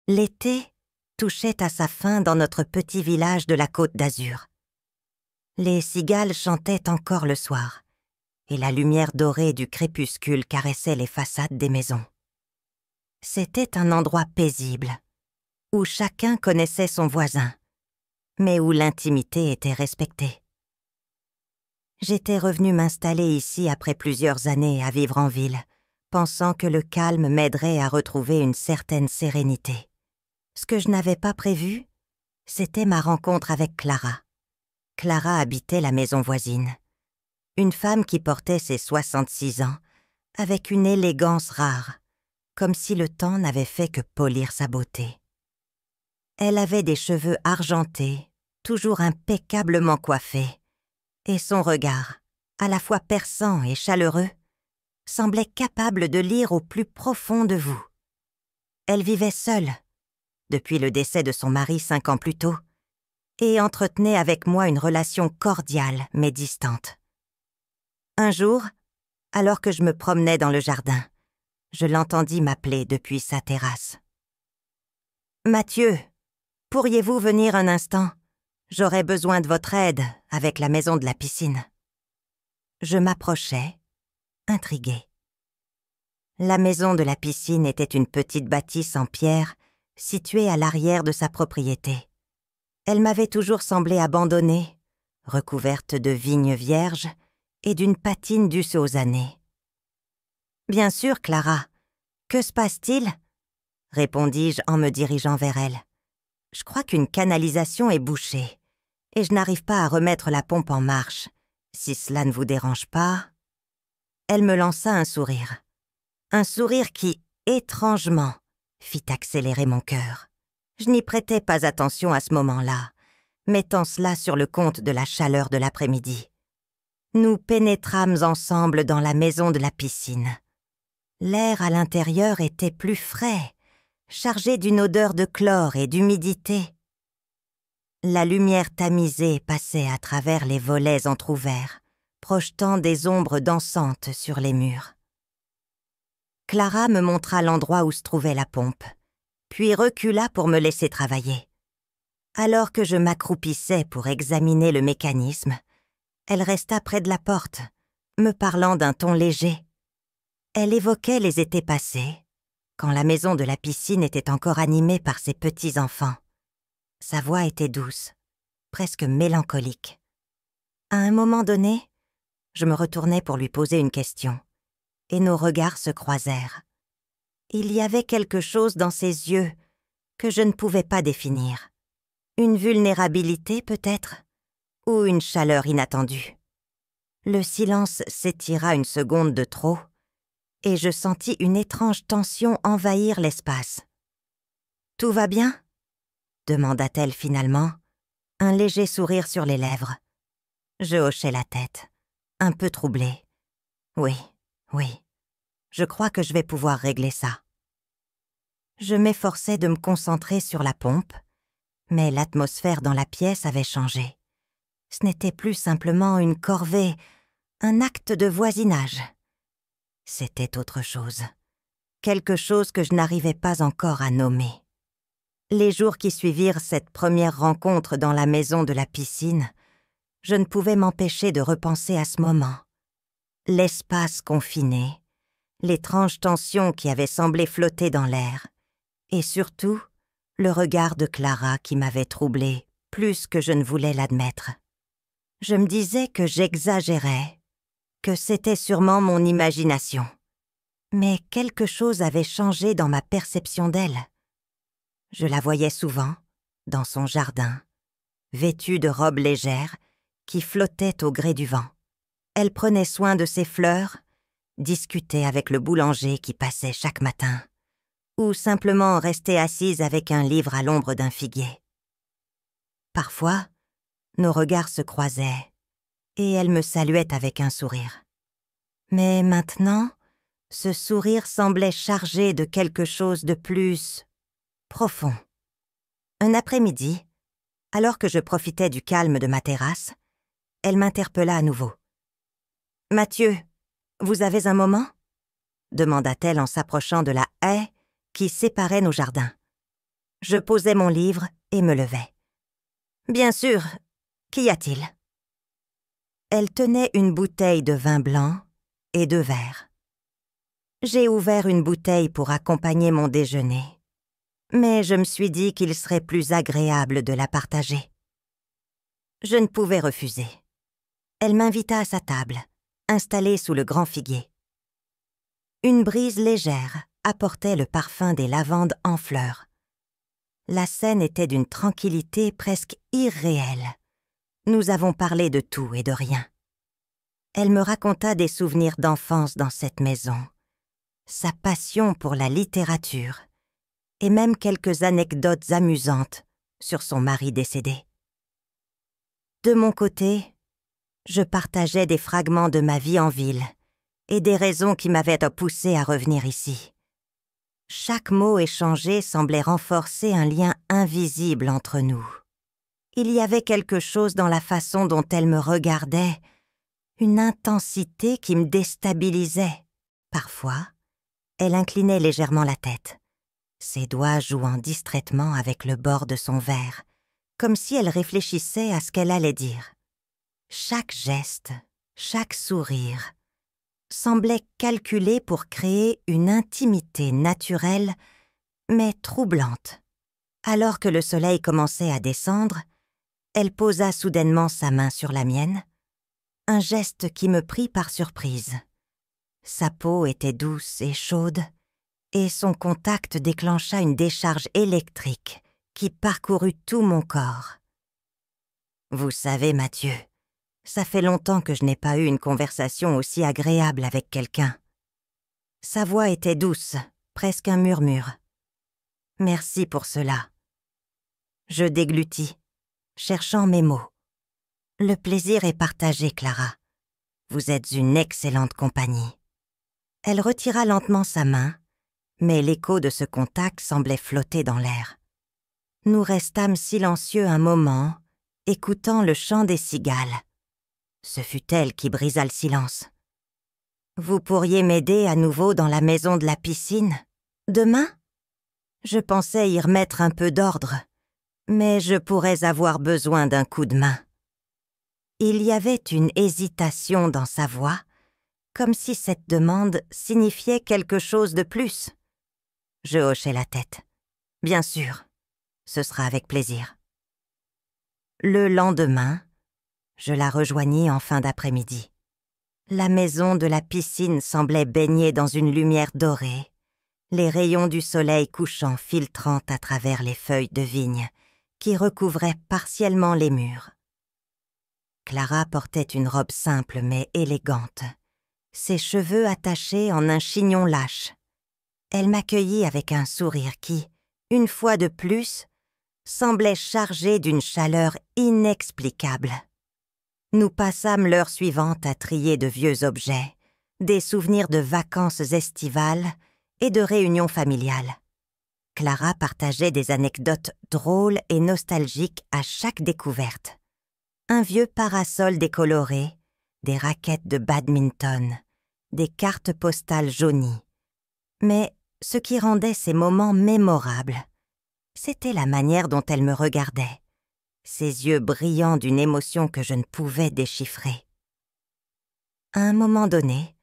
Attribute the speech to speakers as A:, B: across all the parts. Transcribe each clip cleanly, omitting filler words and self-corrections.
A: L'été touchait à sa fin dans notre petit village de la Côte d'Azur. Les cigales chantaient encore le soir, et la lumière dorée du crépuscule caressait les façades des maisons. C'était un endroit paisible, où chacun connaissait son voisin, mais où l'intimité était respectée. J'étais revenue m'installer ici après plusieurs années à vivre en ville, pensant que le calme m'aiderait à retrouver une certaine sérénité. Ce que je n'avais pas prévu, c'était ma rencontre avec Clara. Clara habitait la maison voisine. Une femme qui portait ses 66 ans, avec une élégance rare, comme si le temps n'avait fait que polir sa beauté. Elle avait des cheveux argentés, toujours impeccablement coiffés, et son regard, à la fois perçant et chaleureux, semblait capable de lire au plus profond de vous. Elle vivait seule, depuis le décès de son mari 5 ans plus tôt, et entretenait avec moi une relation cordiale mais distante. Un jour, alors que je me promenais dans le jardin, je l'entendis m'appeler depuis sa terrasse. « Mathieu, pourriez-vous venir un instant? J'aurais besoin de votre aide avec la maison de la piscine. » Je m'approchai, intriguée. La maison de la piscine était une petite bâtisse en pierre située à l'arrière de sa propriété. Elle m'avait toujours semblé abandonnée, recouverte de vignes vierges et d'une patine due aux années. « Bien sûr, Clara. Que se passe-t-il » répondis-je en me dirigeant vers elle. « Je crois qu'une canalisation est bouchée et je n'arrive pas à remettre la pompe en marche. Si cela ne vous dérange pas... » Elle me lança un sourire. Un sourire qui, étrangement, fit accélérer mon cœur. Je n'y prêtais pas attention à ce moment-là, mettant cela sur le compte de la chaleur de l'après-midi. Nous pénétrâmes ensemble dans la maison de la piscine. L'air à l'intérieur était plus frais, chargé d'une odeur de chlore et d'humidité. La lumière tamisée passait à travers les volets entr'ouverts, projetant des ombres dansantes sur les murs. Clara me montra l'endroit où se trouvait la pompe, puis recula pour me laisser travailler. Alors que je m'accroupissais pour examiner le mécanisme, elle resta près de la porte, me parlant d'un ton léger. Elle évoquait les étés passés, quand la maison de la piscine était encore animée par ses petits-enfants. Sa voix était douce, presque mélancolique. À un moment donné, je me retournai pour lui poser une question, et nos regards se croisèrent. Il y avait quelque chose dans ses yeux que je ne pouvais pas définir. Une vulnérabilité peut-être, ou une chaleur inattendue. Le silence s'étira une seconde de trop, et je sentis une étrange tension envahir l'espace. « Tout va bien ?» demanda-t-elle finalement, un léger sourire sur les lèvres. Je hochai la tête, un peu troublée. « Oui, je crois que je vais pouvoir régler ça. » Je m'efforçai de me concentrer sur la pompe, mais l'atmosphère dans la pièce avait changé. Ce n'était plus simplement une corvée, un acte de voisinage. C'était autre chose, quelque chose que je n'arrivais pas encore à nommer. Les jours qui suivirent cette première rencontre dans la maison de la piscine, je ne pouvais m'empêcher de repenser à ce moment. L'espace confiné, l'étrange tension qui avait semblé flotter dans l'air, et surtout, le regard de Clara qui m'avait troublée plus que je ne voulais l'admettre. Je me disais que j'exagérais, que c'était sûrement mon imagination. Mais quelque chose avait changé dans ma perception d'elle. Je la voyais souvent, dans son jardin, vêtue de robes légères qui flottaient au gré du vent. Elle prenait soin de ses fleurs, discutait avec le boulanger qui passait chaque matin, ou simplement restait assise avec un livre à l'ombre d'un figuier. Parfois, nos regards se croisaient, et elle me saluait avec un sourire. Mais maintenant, ce sourire semblait chargé de quelque chose de plus profond. Un après-midi, alors que je profitais du calme de ma terrasse, elle m'interpella à nouveau. « Mathieu, vous avez un moment ?» demanda-t-elle en s'approchant de la haie qui séparait nos jardins. Je posai mon livre et me levai. « Bien sûr, qu'y a-t-il » Elle tenait une bouteille de vin blanc et 2 verres. J'ai ouvert une bouteille pour accompagner mon déjeuner, mais je me suis dit qu'il serait plus agréable de la partager. Je ne pouvais refuser. Elle m'invita à sa table, installée sous le grand figuier. Une brise légère apportait le parfum des lavandes en fleurs. La scène était d'une tranquillité presque irréelle. Nous avons parlé de tout et de rien. Elle me raconta des souvenirs d'enfance dans cette maison, sa passion pour la littérature et même quelques anecdotes amusantes sur son mari décédé. De mon côté, je partageais des fragments de ma vie en ville et des raisons qui m'avaient poussé à revenir ici. Chaque mot échangé semblait renforcer un lien invisible entre nous. Il y avait quelque chose dans la façon dont elle me regardait, une intensité qui me déstabilisait. Parfois, elle inclinait légèrement la tête, ses doigts jouant distraitement avec le bord de son verre, comme si elle réfléchissait à ce qu'elle allait dire. Chaque geste, chaque sourire, semblait calculé pour créer une intimité naturelle, mais troublante. Alors que le soleil commençait à descendre, elle posa soudainement sa main sur la mienne, un geste qui me prit par surprise. Sa peau était douce et chaude, et son contact déclencha une décharge électrique qui parcourut tout mon corps. Vous savez, Mathieu, ça fait longtemps que je n'ai pas eu une conversation aussi agréable avec quelqu'un. Sa voix était douce, presque un murmure. Merci pour cela. Je déglutis, cherchant mes mots. Le plaisir est partagé, Clara. Vous êtes une excellente compagnie. Elle retira lentement sa main, mais l'écho de ce contact semblait flotter dans l'air. Nous restâmes silencieux un moment, écoutant le chant des cigales. Ce fut elle qui brisa le silence. « Vous pourriez m'aider à nouveau dans la maison de la piscine, demain ?» Je pensais y remettre un peu d'ordre, mais je pourrais avoir besoin d'un coup de main. Il y avait une hésitation dans sa voix, comme si cette demande signifiait quelque chose de plus. Je hochai la tête. « Bien sûr, ce sera avec plaisir. » Le lendemain, je la rejoignis en fin d'après-midi. La maison de la piscine semblait baignée dans une lumière dorée, les rayons du soleil couchant filtrant à travers les feuilles de vigne qui recouvraient partiellement les murs. Clara portait une robe simple mais élégante, ses cheveux attachés en un chignon lâche. Elle m'accueillit avec un sourire qui, une fois de plus, semblait chargé d'une chaleur inexplicable. Nous passâmes l'heure suivante à trier de vieux objets, des souvenirs de vacances estivales et de réunions familiales. Clara partageait des anecdotes drôles et nostalgiques à chaque découverte. Un vieux parasol décoloré, des raquettes de badminton, des cartes postales jaunies. Mais ce qui rendait ces moments mémorables, c'était la manière dont elle me regardait, ses yeux brillants d'une émotion que je ne pouvais déchiffrer. À un moment donné,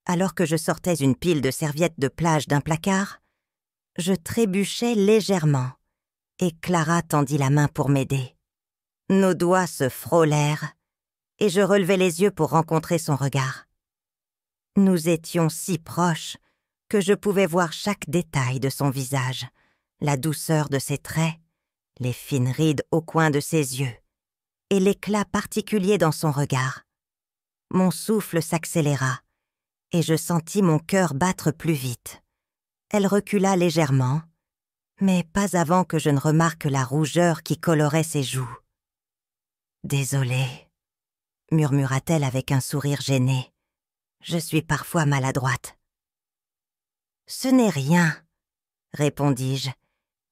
A: alors que je sortais une pile de serviettes de plage d'un placard, je trébuchais légèrement et Clara tendit la main pour m'aider. Nos doigts se frôlèrent et je relevai les yeux pour rencontrer son regard. Nous étions si proches que je pouvais voir chaque détail de son visage, la douceur de ses traits, les fines rides au coin de ses yeux et l'éclat particulier dans son regard. Mon souffle s'accéléra et je sentis mon cœur battre plus vite. Elle recula légèrement, mais pas avant que je ne remarque la rougeur qui colorait ses joues. « Désolée » murmura-t-elle avec un sourire gêné. « Je suis parfois maladroite. »« Ce n'est rien, » répondis-je,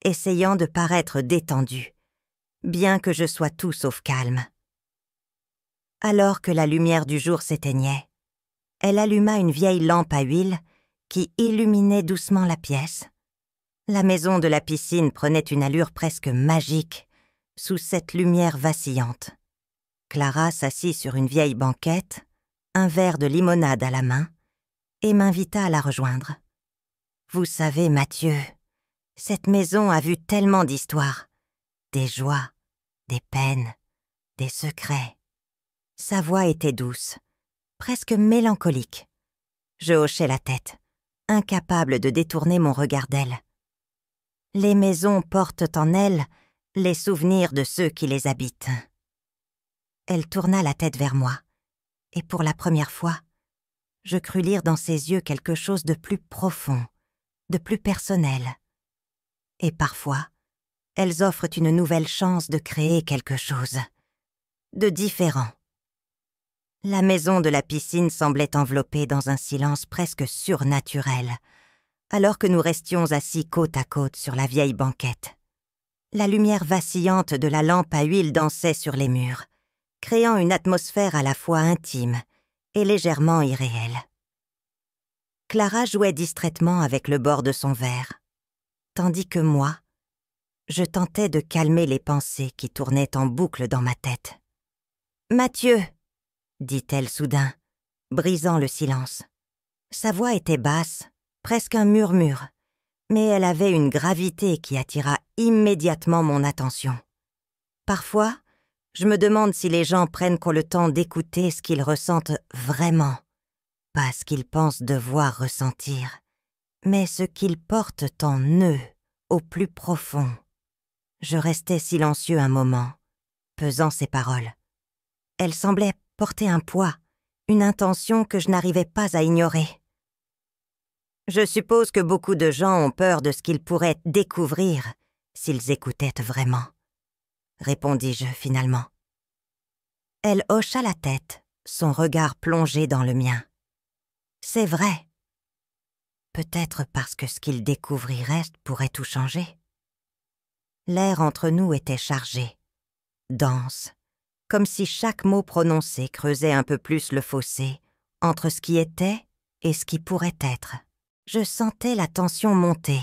A: essayant de paraître détendue, bien que je sois tout sauf calme. Alors que la lumière du jour s'éteignait, elle alluma une vieille lampe à huile qui illuminait doucement la pièce. La maison de la piscine prenait une allure presque magique sous cette lumière vacillante. Clara s'assit sur une vieille banquette, un verre de limonade à la main, et m'invita à la rejoindre. Vous savez, Mathieu, cette maison a vu tellement d'histoires, des joies, des peines, des secrets. Sa voix était douce, presque mélancolique. Je hochai la tête, incapable de détourner mon regard d'elle. Les maisons portent en elles les souvenirs de ceux qui les habitent. Elle tourna la tête vers moi, et pour la première fois, je crus lire dans ses yeux quelque chose de plus profond, de plus personnel. Et parfois, elles offrent une nouvelle chance de créer quelque chose de différent. La maison de la piscine semblait enveloppée dans un silence presque surnaturel, alors que nous restions assis côte à côte sur la vieille banquette. La lumière vacillante de la lampe à huile dansait sur les murs, créant une atmosphère à la fois intime et légèrement irréelle. Clara jouait distraitement avec le bord de son verre, tandis que moi, je tentais de calmer les pensées qui tournaient en boucle dans ma tête. « Mathieu !» dit-elle soudain, brisant le silence. Sa voix était basse, presque un murmure, mais elle avait une gravité qui attira immédiatement mon attention. Parfois, je me demande si les gens prennent le temps d'écouter ce qu'ils ressentent vraiment, pas ce qu'ils pensent devoir ressentir, mais ce qu'ils portent en eux, au plus profond. Je restai silencieux un moment, pesant ses paroles. Elles semblaient porter un poids, une intention que je n'arrivais pas à ignorer. Je suppose que beaucoup de gens ont peur de ce qu'ils pourraient découvrir s'ils écoutaient vraiment, répondis-je finalement. Elle hocha la tête, son regard plongé dans le mien. C'est vrai. Peut-être parce que ce qu'ils découvriraient pourrait tout changer. L'air entre nous était chargé, dense, comme si chaque mot prononcé creusait un peu plus le fossé entre ce qui était et ce qui pourrait être. Je sentais la tension monter,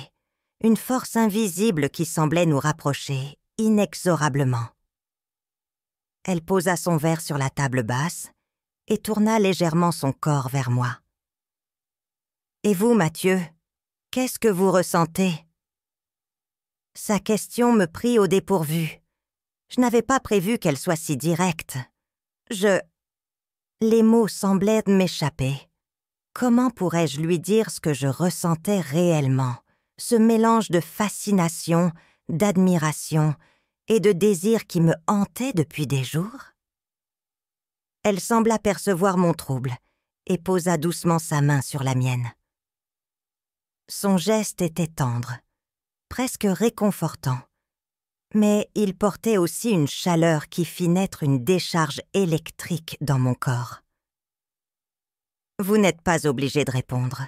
A: une force invisible qui semblait nous rapprocher inexorablement. Elle posa son verre sur la table basse et tourna légèrement son corps vers moi. « Et vous, Mathieu, qu'est-ce que vous ressentez ?» Sa question me prit au dépourvu. Je n'avais pas prévu qu'elle soit si directe. Les mots semblaient m'échapper. Comment pourrais-je lui dire ce que je ressentais réellement, ce mélange de fascination, d'admiration et de désir qui me hantait depuis des jours? Elle sembla percevoir mon trouble et posa doucement sa main sur la mienne. Son geste était tendre, presque réconfortant, mais il portait aussi une chaleur qui fit naître une décharge électrique dans mon corps. « Vous n'êtes pas obligé de répondre, »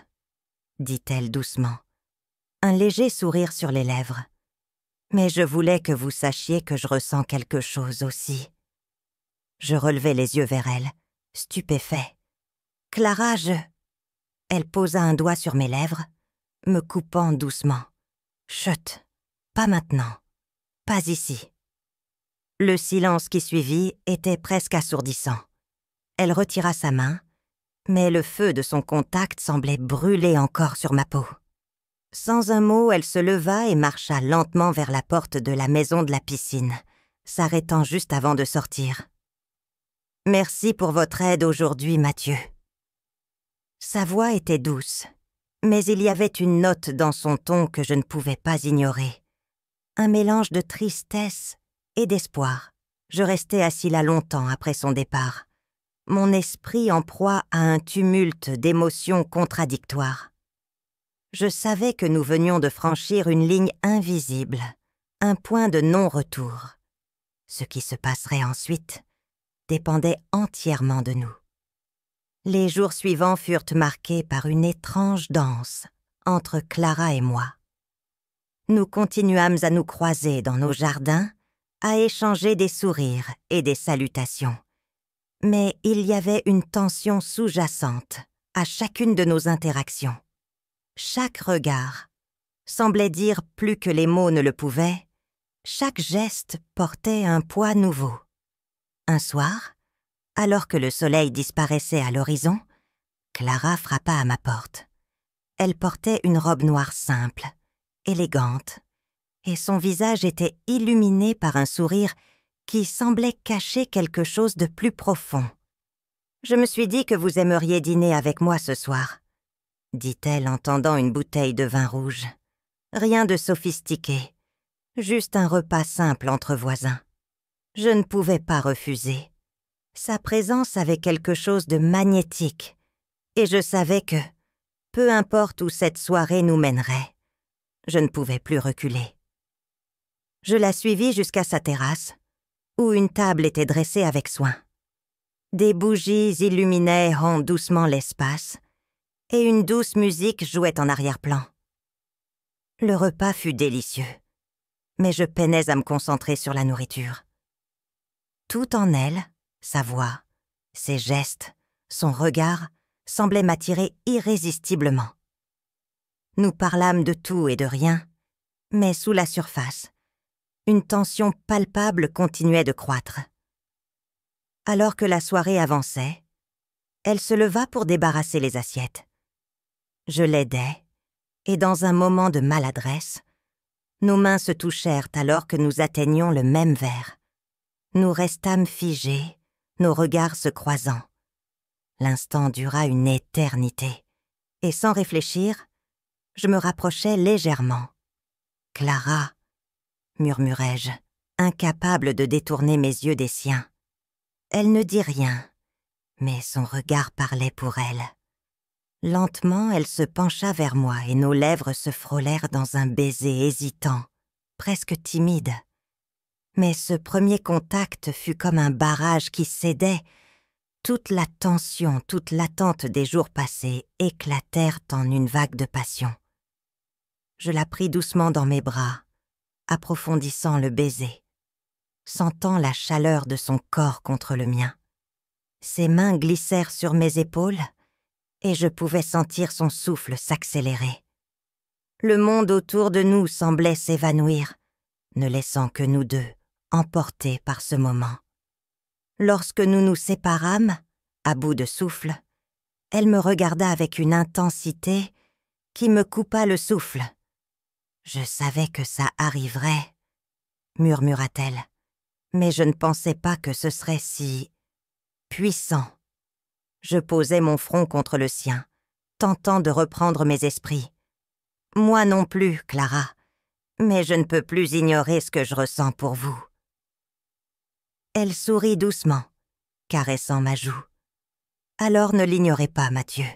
A: dit-elle doucement, un léger sourire sur les lèvres. « Mais je voulais que vous sachiez que je ressens quelque chose aussi. » Je relevai les yeux vers elle, stupéfait. « Clara, Elle posa un doigt sur mes lèvres, me coupant doucement. « Chut, pas maintenant, pas ici. » Le silence qui suivit était presque assourdissant. Elle retira sa main, mais le feu de son contact semblait brûler encore sur ma peau. Sans un mot, elle se leva et marcha lentement vers la porte de la maison de la piscine, s'arrêtant juste avant de sortir. « Merci pour votre aide aujourd'hui, Mathieu. » Sa voix était douce, mais il y avait une note dans son ton que je ne pouvais pas ignorer. Un mélange de tristesse et d'espoir. Je restai assis là longtemps après son départ, mon esprit en proie à un tumulte d'émotions contradictoires. Je savais que nous venions de franchir une ligne invisible, un point de non-retour. Ce qui se passerait ensuite dépendait entièrement de nous. Les jours suivants furent marqués par une étrange danse entre Clara et moi. Nous continuâmes à nous croiser dans nos jardins, à échanger des sourires et des salutations. Mais il y avait une tension sous-jacente à chacune de nos interactions. Chaque regard, semblait dire plus que les mots ne le pouvaient, chaque geste portait un poids nouveau. Un soir, alors que le soleil disparaissait à l'horizon, Clara frappa à ma porte. Elle portait une robe noire simple, élégante, et son visage était illuminé par un sourire qui semblait cacher quelque chose de plus profond. « Je me suis dit que vous aimeriez dîner avec moi ce soir », dit-elle en tendant une bouteille de vin rouge. « Rien de sophistiqué, juste un repas simple entre voisins. » Je ne pouvais pas refuser. Sa présence avait quelque chose de magnétique, et je savais que, peu importe où cette soirée nous mènerait, je ne pouvais plus reculer. Je la suivis jusqu'à sa terrasse, où une table était dressée avec soin. Des bougies illuminaient doucement l'espace, et une douce musique jouait en arrière-plan. Le repas fut délicieux, mais je peinais à me concentrer sur la nourriture. Tout en elle, sa voix, ses gestes, son regard, semblait m'attirer irrésistiblement. Nous parlâmes de tout et de rien, mais sous la surface, une tension palpable continuait de croître. Alors que la soirée avançait, elle se leva pour débarrasser les assiettes. Je l'aidai, et dans un moment de maladresse, nos mains se touchèrent alors que nous atteignions le même verre. Nous restâmes figés, nos regards se croisant. L'instant dura une éternité, et sans réfléchir, je me rapprochai légèrement. « Clara », murmurai-je, incapable de détourner mes yeux des siens. Elle ne dit rien, mais son regard parlait pour elle. Lentement, elle se pencha vers moi et nos lèvres se frôlèrent dans un baiser hésitant, presque timide. Mais ce premier contact fut comme un barrage qui cédait. Toute la tension, toute l'attente des jours passés éclatèrent en une vague de passion. Je la pris doucement dans mes bras, approfondissant le baiser, sentant la chaleur de son corps contre le mien. Ses mains glissèrent sur mes épaules et je pouvais sentir son souffle s'accélérer. Le monde autour de nous semblait s'évanouir, ne laissant que nous deux, emportés par ce moment. Lorsque nous nous séparâmes, à bout de souffle, elle me regarda avec une intensité qui me coupa le souffle. « Je savais que ça arriverait, » murmura-t-elle, « mais je ne pensais pas que ce serait si puissant. » Je posai mon front contre le sien, tentant de reprendre mes esprits. « Moi non plus, Clara, mais je ne peux plus ignorer ce que je ressens pour vous. » Elle sourit doucement, caressant ma joue. « Alors ne l'ignorez pas, Mathieu. »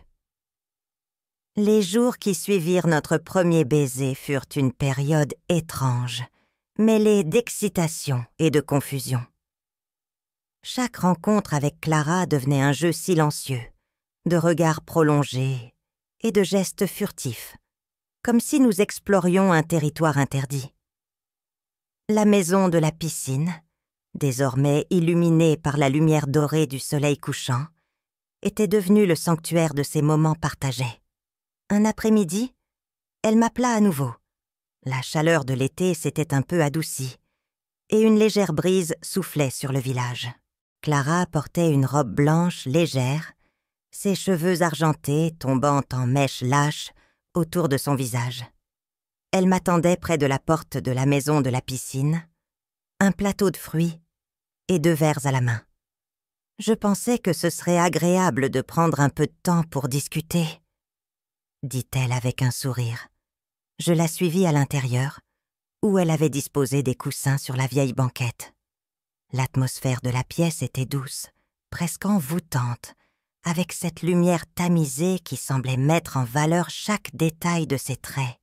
A: Les jours qui suivirent notre premier baiser furent une période étrange, mêlée d'excitation et de confusion. Chaque rencontre avec Clara devenait un jeu silencieux, de regards prolongés et de gestes furtifs, comme si nous explorions un territoire interdit. La maison de la piscine, désormais illuminée par la lumière dorée du soleil couchant, était devenue le sanctuaire de ces moments partagés. Un après-midi, elle m'appela à nouveau. La chaleur de l'été s'était un peu adoucie, et une légère brise soufflait sur le village. Clara portait une robe blanche légère, ses cheveux argentés tombant en mèches lâches autour de son visage. Elle m'attendait près de la porte de la maison de la piscine, un plateau de fruits et 2 verres à la main. Je pensais que ce serait agréable de prendre un peu de temps pour discuter, dit-elle avec un sourire. Je la suivis à l'intérieur, où elle avait disposé des coussins sur la vieille banquette. L'atmosphère de la pièce était douce, presque envoûtante, avec cette lumière tamisée qui semblait mettre en valeur chaque détail de ses traits.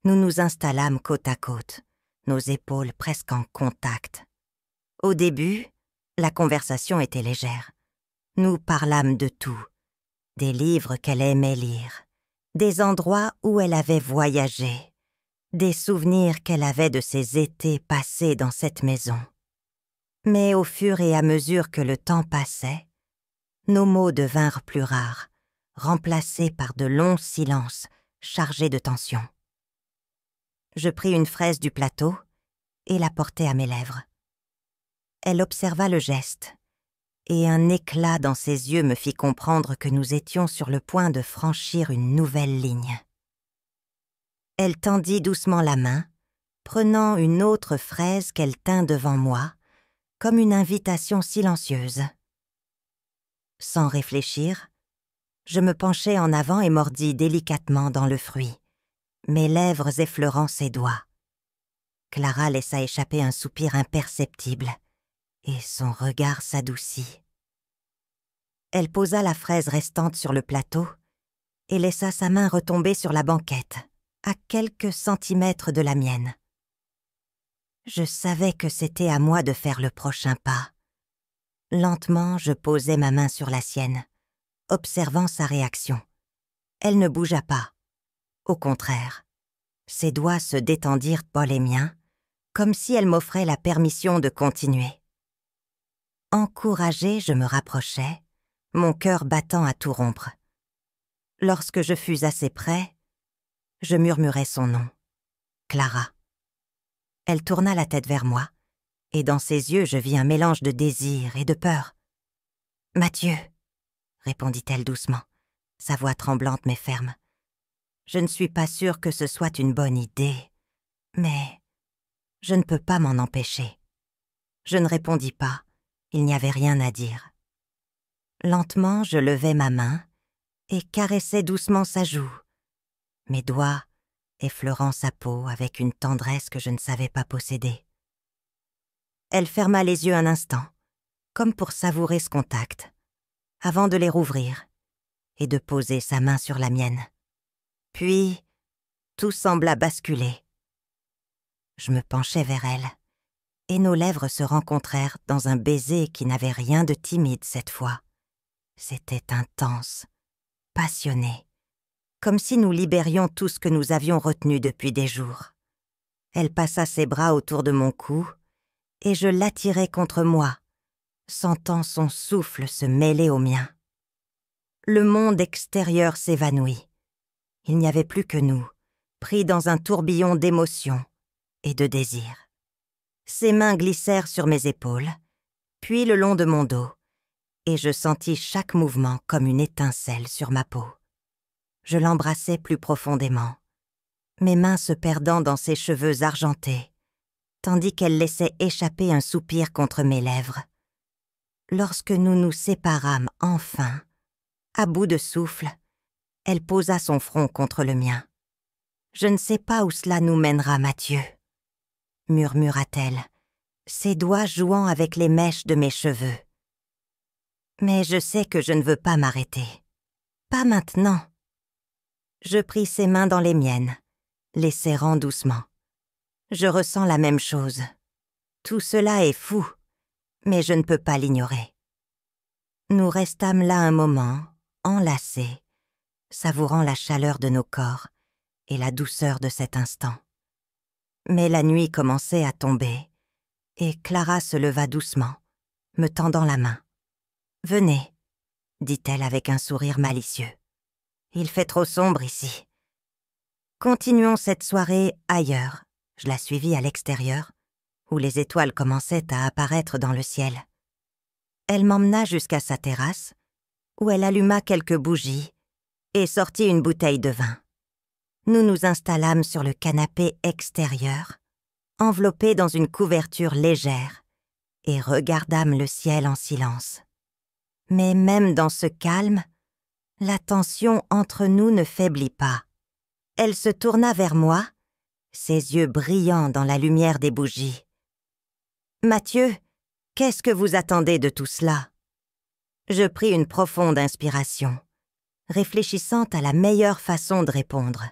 A: Nous nous installâmes côte à côte, nos épaules presque en contact. Au début, la conversation était légère. Nous parlâmes de tout, des livres qu'elle aimait lire, des endroits où elle avait voyagé, des souvenirs qu'elle avait de ses étés passés dans cette maison. Mais au fur et à mesure que le temps passait, nos mots devinrent plus rares, remplacés par de longs silences chargés de tension. Je pris une fraise du plateau et la portai à mes lèvres. Elle observa le geste, et un éclat dans ses yeux me fit comprendre que nous étions sur le point de franchir une nouvelle ligne. Elle tendit doucement la main, prenant une autre fraise qu'elle tint devant moi, comme une invitation silencieuse. Sans réfléchir, je me penchai en avant et mordis délicatement dans le fruit, mes lèvres effleurant ses doigts. Clara laissa échapper un soupir imperceptible, et son regard s'adoucit. Elle posa la fraise restante sur le plateau et laissa sa main retomber sur la banquette, à quelques centimètres de la mienne. Je savais que c'était à moi de faire le prochain pas. Lentement, je posai ma main sur la sienne, observant sa réaction. Elle ne bougea pas. Au contraire, ses doigts se détendirent pas les miens, comme si elle m'offrait la permission de continuer. Encouragée, je me rapprochai, mon cœur battant à tout rompre. Lorsque je fus assez près, je murmurai son nom, Clara. Elle tourna la tête vers moi, et dans ses yeux je vis un mélange de désir et de peur. « Mathieu », répondit-elle doucement, sa voix tremblante mais ferme. « Je ne suis pas sûre que ce soit une bonne idée, mais je ne peux pas m'en empêcher. » Je ne répondis pas, il n'y avait rien à dire. Lentement, je levai ma main et caressai doucement sa joue, mes doigts effleurant sa peau avec une tendresse que je ne savais pas posséder. Elle ferma les yeux un instant, comme pour savourer ce contact, avant de les rouvrir et de poser sa main sur la mienne. Puis, tout sembla basculer. Je me penchai vers elle, et nos lèvres se rencontrèrent dans un baiser qui n'avait rien de timide cette fois. C'était intense, passionné, comme si nous libérions tout ce que nous avions retenu depuis des jours. Elle passa ses bras autour de mon cou, et je l'attirai contre moi, sentant son souffle se mêler au mien. Le monde extérieur s'évanouit. Il n'y avait plus que nous, pris dans un tourbillon d'émotions et de désirs. Ses mains glissèrent sur mes épaules, puis le long de mon dos, et je sentis chaque mouvement comme une étincelle sur ma peau. Je l'embrassai plus profondément, mes mains se perdant dans ses cheveux argentés, tandis qu'elle laissait échapper un soupir contre mes lèvres. Lorsque nous nous séparâmes enfin, à bout de souffle, elle posa son front contre le mien. « Je ne sais pas où cela nous mènera, Mathieu, » murmura-t-elle, ses doigts jouant avec les mèches de mes cheveux. « Mais je sais que je ne veux pas m'arrêter. Pas maintenant. » Je pris ses mains dans les miennes, les serrant doucement. Je ressens la même chose. Tout cela est fou, mais je ne peux pas l'ignorer. Nous restâmes là un moment, enlacés, savourant la chaleur de nos corps et la douceur de cet instant. Mais la nuit commençait à tomber, et Clara se leva doucement, me tendant la main. « Venez, » dit-elle avec un sourire malicieux. « Il fait trop sombre ici. Continuons cette soirée ailleurs. » Je la suivis à l'extérieur, où les étoiles commençaient à apparaître dans le ciel. Elle m'emmena jusqu'à sa terrasse, où elle alluma quelques bougies et sortit une bouteille de vin. Nous nous installâmes sur le canapé extérieur, enveloppés dans une couverture légère, et regardâmes le ciel en silence. Mais même dans ce calme, la tension entre nous ne faiblit pas. Elle se tourna vers moi, ses yeux brillants dans la lumière des bougies. « Mathieu, qu'est-ce que vous attendez de tout cela ?» Je pris une profonde inspiration, réfléchissant à la meilleure façon de répondre.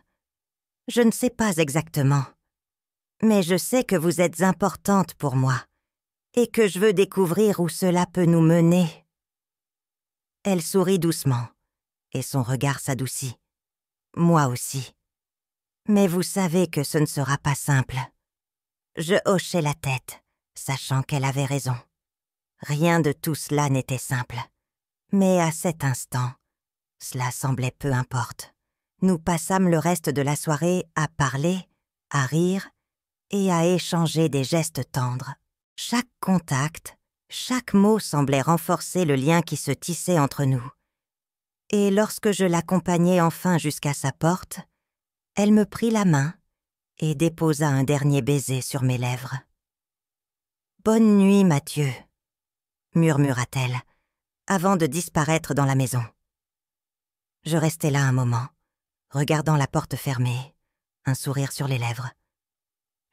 A: « Je ne sais pas exactement, mais je sais que vous êtes importante pour moi et que je veux découvrir où cela peut nous mener. » Elle sourit doucement et son regard s'adoucit. Moi aussi. Mais vous savez que ce ne sera pas simple. Je hochai la tête, sachant qu'elle avait raison. Rien de tout cela n'était simple. Mais à cet instant, cela semblait peu importe. Nous passâmes le reste de la soirée à parler, à rire et à échanger des gestes tendres. Chaque contact, chaque mot semblait renforcer le lien qui se tissait entre nous. Et lorsque je l'accompagnai enfin jusqu'à sa porte, elle me prit la main et déposa un dernier baiser sur mes lèvres. « Bonne nuit, Mathieu », murmura-t-elle, avant de disparaître dans la maison. Je restai là un moment, regardant la porte fermée, un sourire sur les lèvres.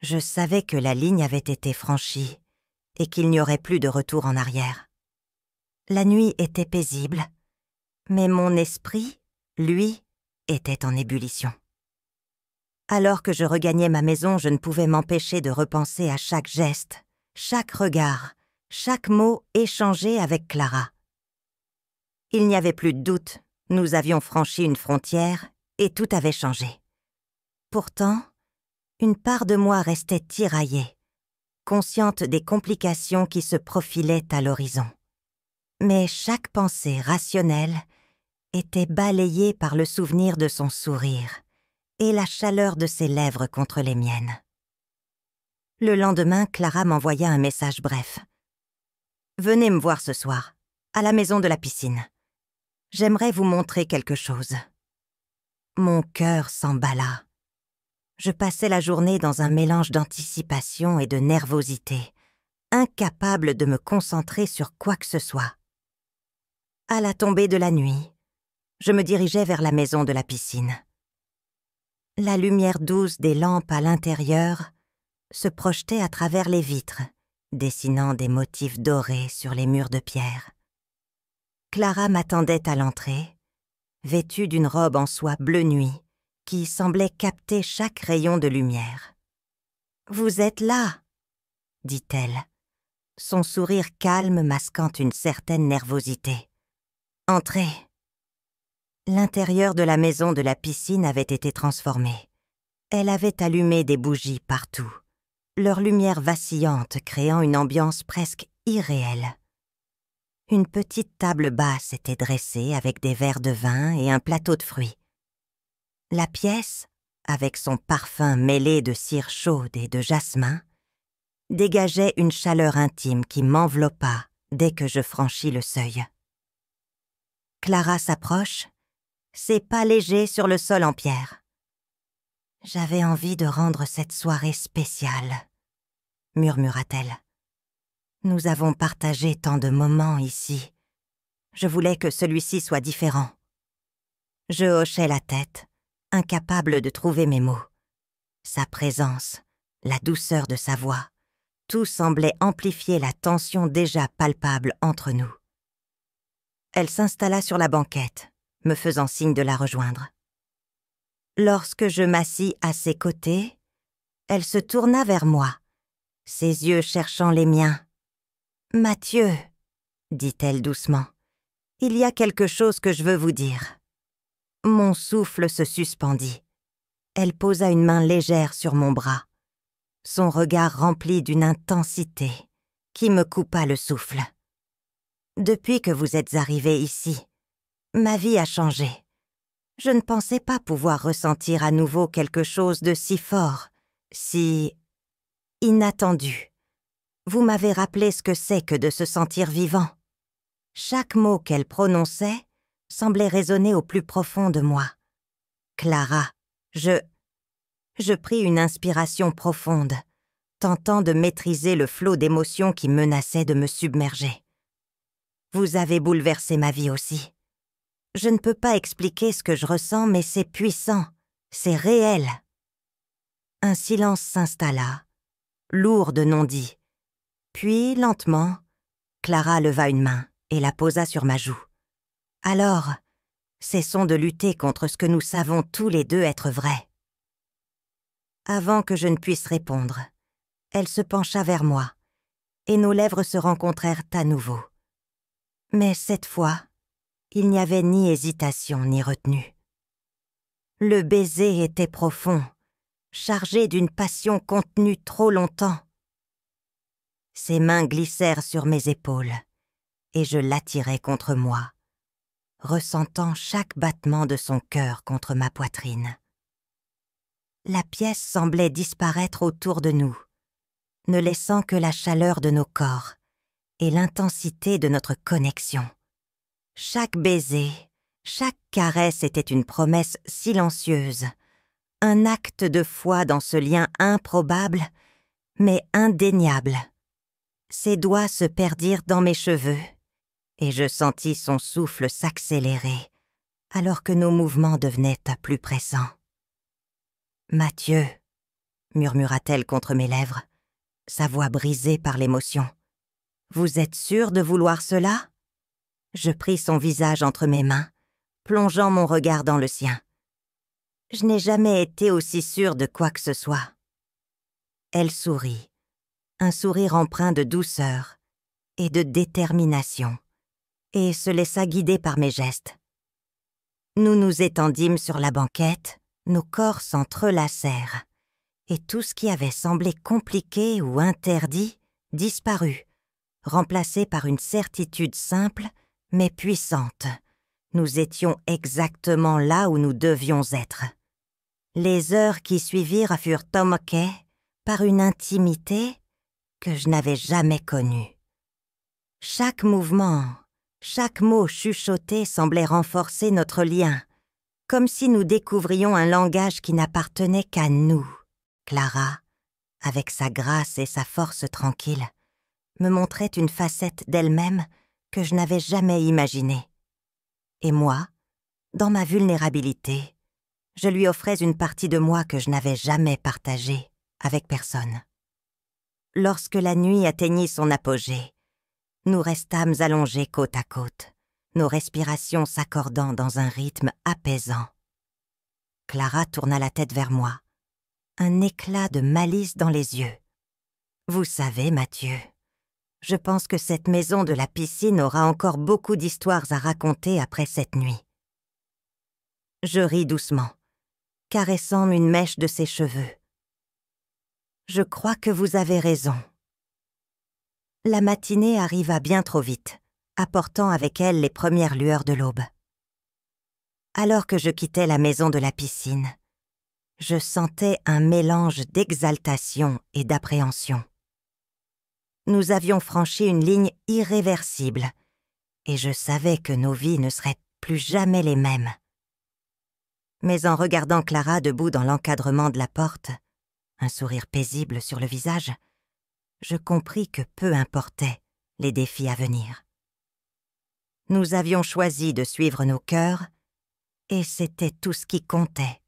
A: Je savais que la ligne avait été franchie et qu'il n'y aurait plus de retour en arrière. La nuit était paisible, mais mon esprit, lui, était en ébullition. Alors que je regagnais ma maison, je ne pouvais m'empêcher de repenser à chaque geste, chaque regard, chaque mot échangé avec Clara. Il n'y avait plus de doute, nous avions franchi une frontière et tout avait changé. Pourtant, une part de moi restait tiraillée, consciente des complications qui se profilaient à l'horizon. Mais chaque pensée rationnelle était balayée par le souvenir de son sourire et la chaleur de ses lèvres contre les miennes. Le lendemain, Clara m'envoya un message bref. « Venez me voir ce soir, à la maison de la piscine. J'aimerais vous montrer quelque chose. » Mon cœur s'emballa. Je passais la journée dans un mélange d'anticipation et de nervosité, incapable de me concentrer sur quoi que ce soit. À la tombée de la nuit, je me dirigeais vers la maison de la piscine. La lumière douce des lampes à l'intérieur se projetait à travers les vitres, dessinant des motifs dorés sur les murs de pierre. Clara m'attendait à l'entrée, vêtue d'une robe en soie bleu nuit qui semblait capter chaque rayon de lumière. « Vous êtes là !» dit-elle, son sourire calme masquant une certaine nervosité. « Entrez !» L'intérieur de la maison de la piscine avait été transformé. Elle avait allumé des bougies partout, leur lumière vacillante créant une ambiance presque irréelle. Une petite table basse était dressée avec des verres de vin et un plateau de fruits. La pièce, avec son parfum mêlé de cire chaude et de jasmin, dégageait une chaleur intime qui m'enveloppa dès que je franchis le seuil. Clara s'approche, ses pas légers sur le sol en pierre. « J'avais envie de rendre cette soirée spéciale, » murmura-t-elle. « Nous avons partagé tant de moments ici. Je voulais que celui-ci soit différent. » Je hochai la tête, incapable de trouver mes mots. Sa présence, la douceur de sa voix, tout semblait amplifier la tension déjà palpable entre nous. Elle s'installa sur la banquette, me faisant signe de la rejoindre. Lorsque je m'assis à ses côtés, elle se tourna vers moi, ses yeux cherchant les miens. « Mathieu, » dit-elle doucement, « il y a quelque chose que je veux vous dire. » Mon souffle se suspendit. Elle posa une main légère sur mon bras, son regard rempli d'une intensité qui me coupa le souffle. « Depuis que vous êtes arrivé ici, ma vie a changé. Je ne pensais pas pouvoir ressentir à nouveau quelque chose de si fort, si inattendu. Vous m'avez rappelé ce que c'est que de se sentir vivant. » Chaque mot qu'elle prononçait semblait résonner au plus profond de moi. « Clara, je pris une inspiration profonde, tentant de maîtriser le flot d'émotions qui menaçait de me submerger. Vous avez bouleversé ma vie aussi. Je ne peux pas expliquer ce que je ressens, mais c'est puissant, c'est réel. » Un silence s'installa, lourd de non-dits. Puis, lentement, Clara leva une main et la posa sur ma joue. « Alors, cessons de lutter contre ce que nous savons tous les deux être vrai. » Avant que je ne puisse répondre, elle se pencha vers moi, et nos lèvres se rencontrèrent à nouveau. Mais cette fois, il n'y avait ni hésitation ni retenue. Le baiser était profond, chargé d'une passion contenue trop longtemps. Ses mains glissèrent sur mes épaules, et je l'attirai contre moi, ressentant chaque battement de son cœur contre ma poitrine. La pièce semblait disparaître autour de nous, ne laissant que la chaleur de nos corps et l'intensité de notre connexion. Chaque baiser, chaque caresse était une promesse silencieuse, un acte de foi dans ce lien improbable, mais indéniable. Ses doigts se perdirent dans mes cheveux, et je sentis son souffle s'accélérer, alors que nos mouvements devenaient à plus pressants. « Mathieu, » murmura-t-elle contre mes lèvres, sa voix brisée par l'émotion. « Vous êtes sûr de vouloir cela ?» Je pris son visage entre mes mains, plongeant mon regard dans le sien. Je n'ai jamais été aussi sûre de quoi que ce soit. Elle sourit, un sourire empreint de douceur et de détermination, et se laissa guider par mes gestes. Nous nous étendîmes sur la banquette, nos corps s'entrelacèrent, et tout ce qui avait semblé compliqué ou interdit disparut, remplacé par une certitude simple mais puissante. Nous étions exactement là où nous devions être. Les heures qui suivirent furent tomquées par une intimité que je n'avais jamais connue. Chaque mouvement, chaque mot chuchoté semblait renforcer notre lien, comme si nous découvrions un langage qui n'appartenait qu'à nous. Clara, avec sa grâce et sa force tranquille, me montrait une facette d'elle-même que je n'avais jamais imaginée. Et moi, dans ma vulnérabilité, je lui offrais une partie de moi que je n'avais jamais partagée avec personne. Lorsque la nuit atteignit son apogée, nous restâmes allongés côte à côte, nos respirations s'accordant dans un rythme apaisant. Clara tourna la tête vers moi, un éclat de malice dans les yeux. « Vous savez, Mathieu, je pense que cette maison de la piscine aura encore beaucoup d'histoires à raconter après cette nuit. » Je ris doucement, caressant une mèche de ses cheveux. « Je crois que vous avez raison. » La matinée arriva bien trop vite, apportant avec elle les premières lueurs de l'aube. Alors que je quittais la maison de la piscine, je sentais un mélange d'exaltation et d'appréhension. Nous avions franchi une ligne irréversible, et je savais que nos vies ne seraient plus jamais les mêmes. Mais en regardant Clara debout dans l'encadrement de la porte, un sourire paisible sur le visage, je compris que peu importaient les défis à venir. Nous avions choisi de suivre nos cœurs, et c'était tout ce qui comptait.